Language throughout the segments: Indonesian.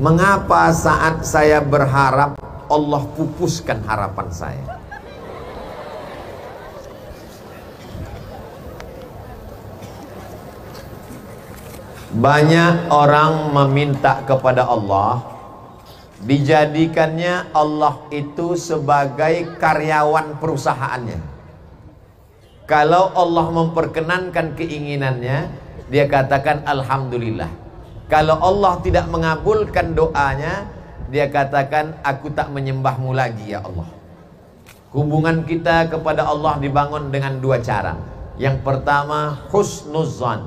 Mengapa saat saya berharap Allah pupuskan harapan saya? Banyak orang meminta kepada Allah, dijadikannya Allah itu sebagai karyawan perusahaannya. Kalau Allah memperkenankan keinginannya, dia katakan alhamdulillah. Kalau Allah tidak mengabulkan doanya, dia katakan aku tak menyembahmu lagi ya Allah. Hubungan kita kepada Allah dibangun dengan dua cara. Yang pertama, husnuzan,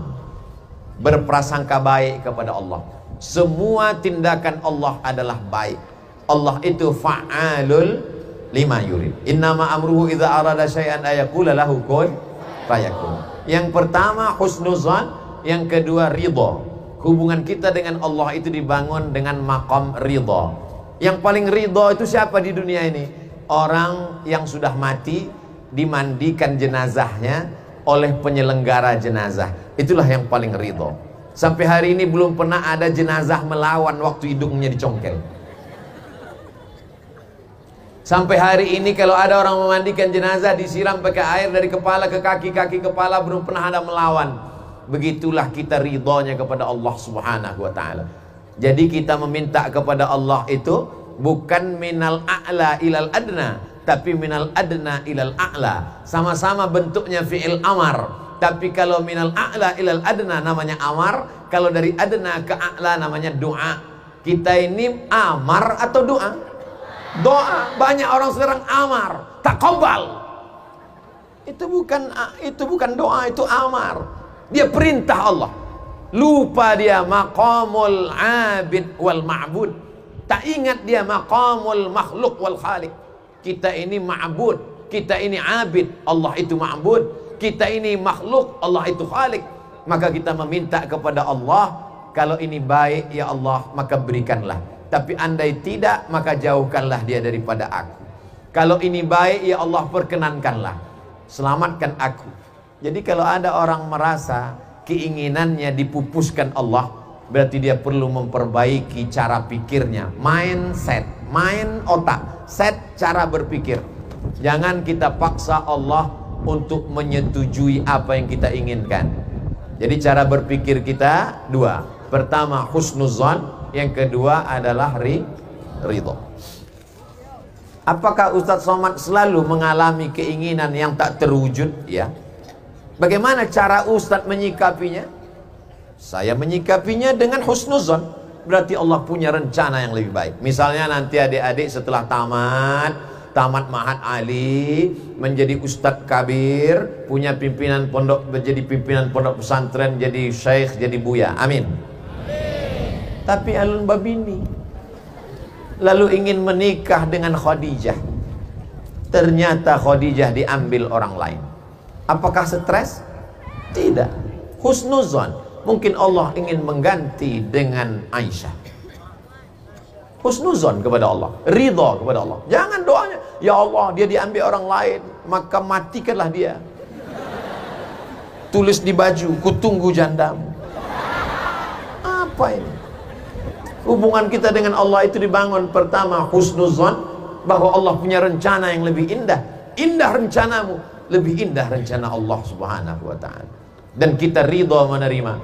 berprasangka baik kepada Allah. Semua tindakan Allah adalah baik. Allah itu fa'alul lima yurid. Innama amruhu idza arada syai'an ayaqula lahu kun fayakun. Yang pertama husnuzan, yang kedua ridha. Hubungan kita dengan Allah itu dibangun dengan maqam ridha. Yang paling ridha itu siapa di dunia ini? Orang yang sudah mati, dimandikan jenazahnya oleh penyelenggara jenazah. Itulah yang paling ridha. Sampai hari ini belum pernah ada jenazah melawan waktu hidungnya dicongkel. Sampai hari ini kalau ada orang memandikan jenazah, disiram pakai air dari kepala ke kaki, kaki kepala, belum pernah ada melawan. Begitulah kita ridhonya kepada Allah subhanahu wa ta'ala. Jadi kita meminta kepada Allah itu bukan minal a'la ilal adna, tapi minal adna ilal a'la. Sama-sama bentuknya fi'il amar, tapi kalau minal a'la ilal adna namanya amar, kalau dari adna ke a'la namanya doa. Kita ini amar atau doa? Doa. Banyak orang sekarang amar, taqabbal. Itu bukan doa, itu amar. Dia perintah Allah. Lupa dia maqamul abid wal ma'bud. Tak ingat dia maqamul makhluk wal khaliq. Kita ini ma'bud, kita ini abid, Allah itu ma'bud. Kita ini makhluk, Allah itu khaliq. Maka kita meminta kepada Allah, kalau ini baik ya Allah, maka berikanlah. Tapi andai tidak, maka jauhkanlah dia daripada aku. Kalau ini baik ya Allah, perkenankanlah, selamatkan aku. Jadi kalau ada orang merasa keinginannya dipupuskan Allah, berarti dia perlu memperbaiki cara pikirnya, mindset, main otak, set cara berpikir. Jangan kita paksa Allah untuk menyetujui apa yang kita inginkan. Jadi cara berpikir kita dua. Pertama husnuzan, yang kedua adalah ridho. Apakah Ustadz Somad selalu mengalami keinginan yang tak terwujud? Ya. Bagaimana cara Ustadz menyikapinya? Saya menyikapinya dengan husnuzan. Berarti Allah punya rencana yang lebih baik. Misalnya nanti adik-adik setelah tamat Ma'had Ali, menjadi Ustadz Kabir, punya pimpinan pondok, menjadi pimpinan pondok pesantren, jadi syekh, jadi buya. Amin. Tapi alun babini, lalu ingin menikah dengan Khadijah. Ternyata Khadijah diambil orang lain. Apakah stres? Tidak. Husnuzan. Mungkin Allah ingin mengganti dengan Aisyah. Husnuzan kepada Allah, ridha kepada Allah. Jangan doanya, ya Allah dia diambil orang lain, maka matikanlah dia. Tulis di baju, kutunggu jandamu. Apa ini? Hubungan kita dengan Allah itu dibangun pertama husnuzan, bahwa Allah punya rencana yang lebih indah. Indah rencanamu, lebih indah rencana Allah subhanahu wa ta'ala. Dan kita ridha menerima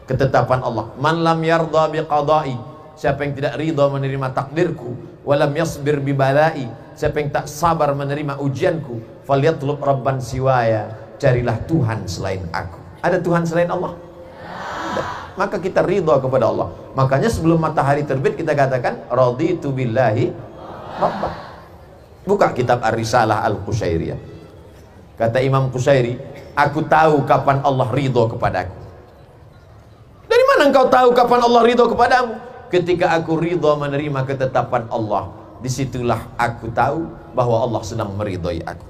ketetapan Allah. Man lam yarda biqadai, siapa yang tidak ridha menerima takdirku, walam yasbir bibalai, siapa yang tak sabar menerima ujianku, falyatlub rabban siwaya, carilah Tuhan selain aku. Ada Tuhan selain Allah? Tidak. Maka kita ridha kepada Allah. Makanya sebelum matahari terbit kita katakan raditu billahi rabbah. Buka kitab Ar-Risalah Al-Qushairiyah. Kata Imam Qushairi, aku tahu kapan Allah ridho kepadaku. Dari mana engkau tahu kapan Allah ridho kepadamu? Ketika aku ridho menerima ketetapan Allah, disitulah aku tahu bahwa Allah sedang meridhoi aku.